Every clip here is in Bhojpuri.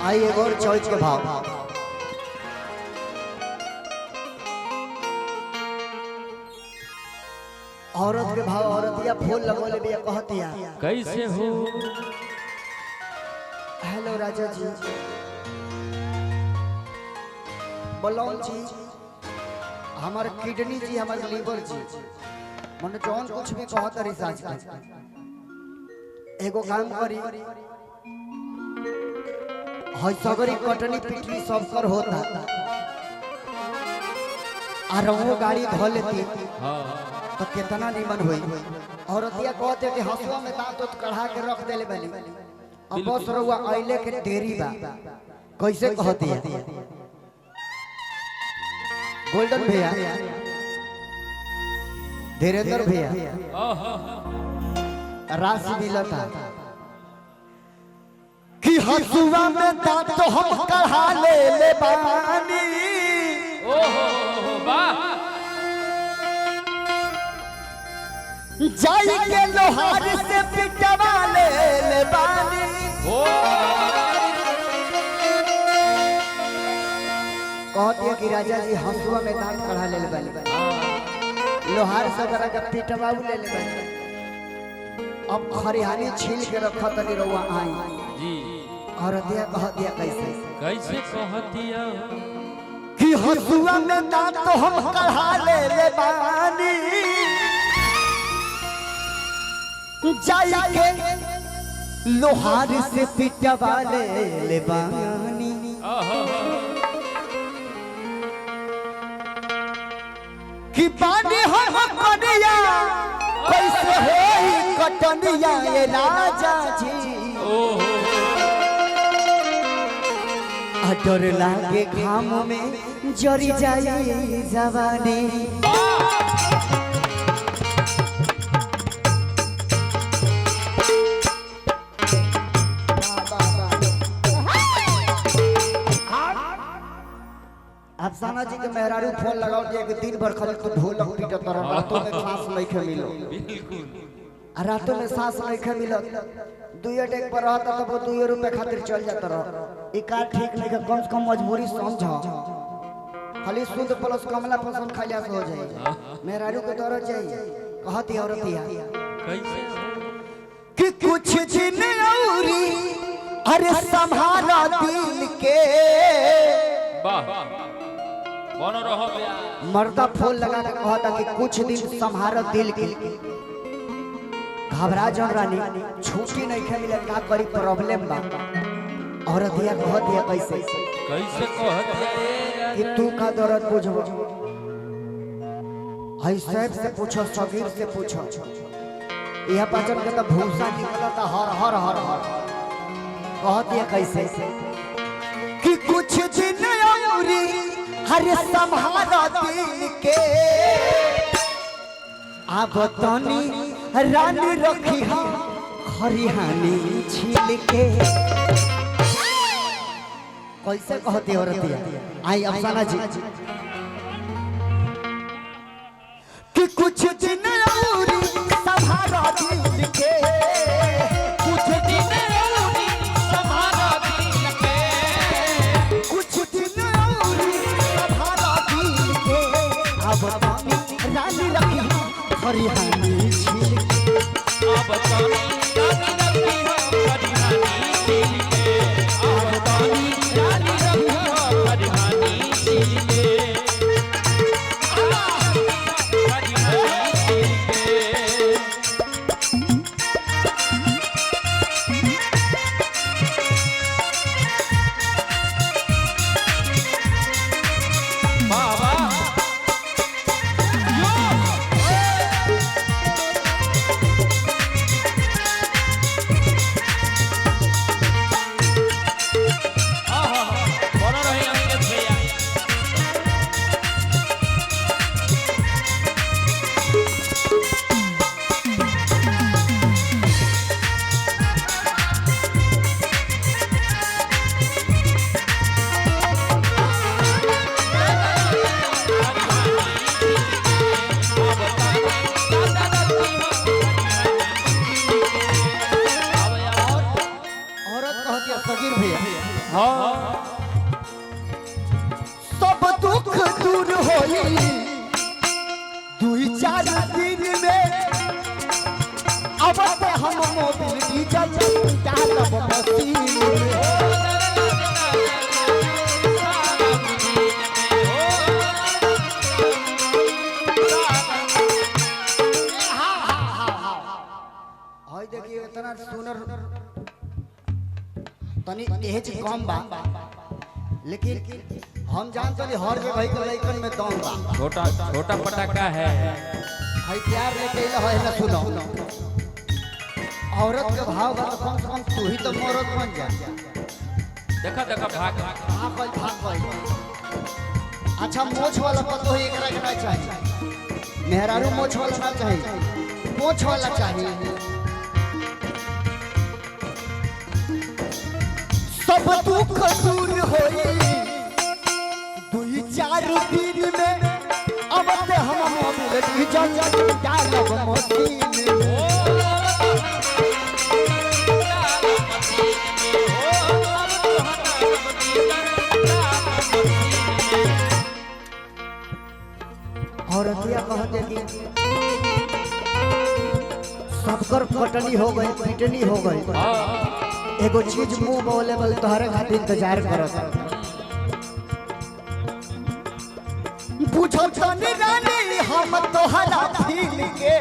आई एक और चौथ के भाव। औरत के भाव औरतिया फूल लगोले भी कहतिया कैसे हो। हेलो राजा जी, बलौन जी, हमारे किडनी जी, हमारे लीवर जी, मन जौन कुछ भी कहता रिसर्च कर। एगो काम करी, हई सगरी कटनी पिटनी सब कर होता और वो गाड़ी धो लेती तो कितना निमन हुई। औरतिया कहते कि हंसुआ में दांत उत कढ़ा के रख देले बनी, अब बस रहुआ आइले के देरी बा। कैसे कहती है गोल्डन भैया, धीरेन्द्र भैया, राशि मिलता कि हंसुआ में दांत तो हम कढ़ा ले बानी। जाई के लोहार से पिटवा ले बानी। कहती है कि राजा जी हंसुआ में दांत कढ़ा ले बानी, लोहार से करा के पिटवा ले बानी। अब खरिहानी छील के रखा तनी रहुआ आई जी। और दिया कह दिया कैसे कैसे कह दिया कि हंसुआ में दांत तो हम कढ़ा ले बानी। जाई के लोहार से पिटवा ले बानी। कि बानी हम कनिया कैसे होई कटनिया ये राजा जी। डर लागे घाम में जरी जाई जवानी। अफसाना जी के मेहरारू फोन लगाओ दिया कि दिन भर खाली तो ढोलक पीटत रह, रातों में सांस नहीं मिलो। रातों में सांस नहीं मिलो, दुइये डेक पर रहता तो वो 2 रुपए खातिर चल जाता रह। इका ठीक नहीं का, कम से कम मजबूरी समझो। खाली शुद्ध प्लस कमला पसंद खाइला से हो जाए। मेहरारू के दौर जाइए कहती औरतिया कि कुछ दिन औरी अरे संभाला दिल के। मर्दा फूल लगा के कहता कि कुछ दिन संभारो दिल के। घबरा जन रानी, छुट्टी नहीं खे मिले, का करी प्रॉब्लम बा। औरत दिया कह दिया कैसे कैसे कह दिया कि तू का दर्द बुझबो, हई सैफ से पूछो, सगीर से पूछो। यह पाचन के तो भूसा निकलता हर हर हर हर। कह दिया कैसे कि कुछ दिन औरी हरे संभाला दिल के। अब तनी रानी रखी खरिहानी छील के। कैसे कहती औरतिया आई अफसाना जी कि कुछ दिन औरी संभाला दिल के। कुछ दिन औरी संभाला दिल के। कुछ दिन औरी संभाला दिल के। अब रानी रखी खरिहानी छील के। अब रानी रखी खरिहानी छील के। अब रानी रखी खरिहानी छील के। दिया सगीर भैया हाँ सब दुख दूर होई 2-4 दिन में अब हम मोबिल डीजल डालब मशीन में देखिए इतना सुनर तनी एज कम बा लेकिन हम जानते हैं हर जगह के लइकन में दम बा छोटा छोटा पटाखा है भाई प्यार लेके है ना सुनो औरत के भाव बा तो कम से कम तू ही तो मर्द बन जा देखा देखा भाग भाग अच्छा मोछ वाला पतो ही एकरा के ना चाहिए मेहरारू मोछ वाला ना चाहिए मोछ वाला चाहिए सब दुख दूर होई 2-4 दिन में अब हम मोबिल डीजल डालब मशीन में और क्या कहते कि सबकर कटनी हो गई पिटनी हो गई एगो चीज मुंह बोले बल तोहरे खातिर इंतजार करत पूछो तनी रानी हम तोहरा फील के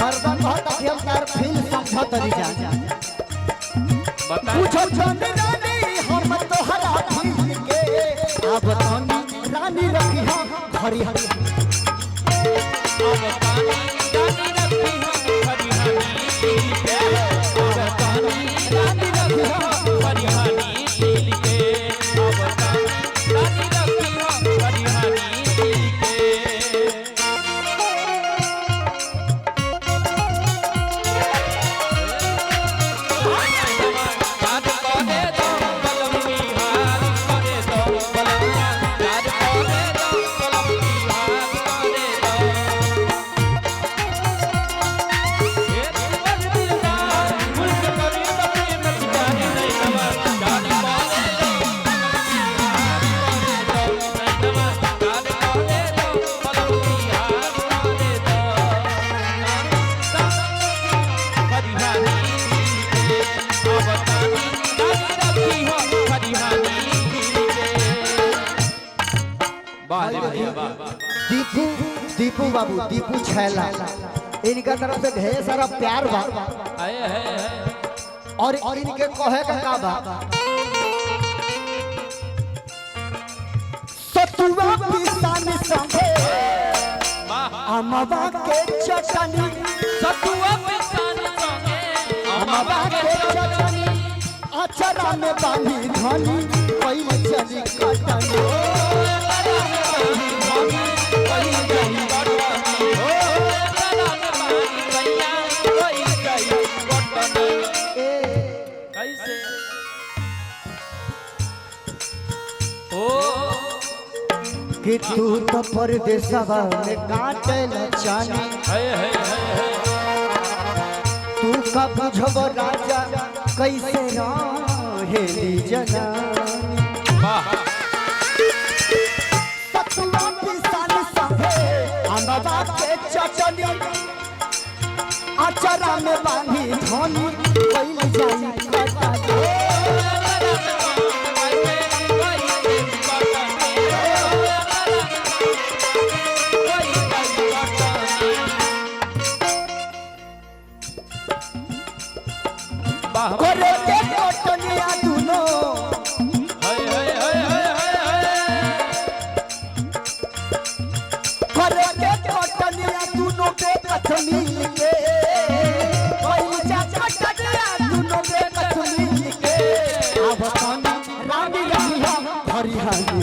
मर्दन बहुत हम तार फील समझ तरी जा पूछो तनी रानी हम तोहरा फील के अब तनी रानी रखी हम घरी अब तानी रानी रखी हम घरी दीपू बाबू दीपू छैला इनका तरफ से ढेर सारा प्यार बा और इनके कहे का बा सतुआ पिसान संगे अमवा के चटनी सतुआ पिसान संगे अमवा के चटनी अचरा में बांधी धनी पहिले चली कटनी कि तू तो परदेसवा में काटल चानी तू का बुझब राजा कैसे रहेली जनानी सतुआ पिसान संगे अमवा के चटनी अचरा में बांधी धनी पहिले जाई कटनी करे के कटनिया दुनो करे के कटनिया दुनो के कथ मिल के पहिले जा कटनिया दुनो के कथ मिल के अब तनी रानी रहिया हरिहानी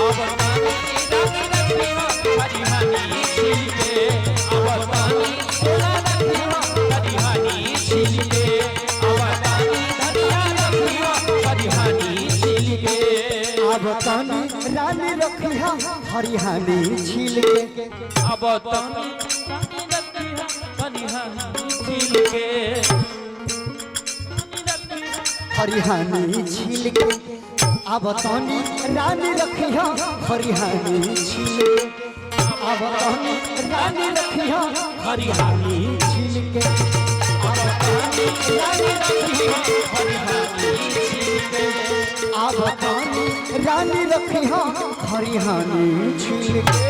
अब तानी रानी रखी हम हरिहानी छिलके अब तानी रानी रखी हम हरिहानी छिलके अब तनी रानी रखी हम हरिहानी छिलके खरिहानी छील के अब तनी रानी रखिया खरिहानी छील के अब तनी रानी रखिया खरिहानी छील के अब तनी रानी रखिया खरिहानी छील के अब तनी रानी रखिया खरिहानी छील के।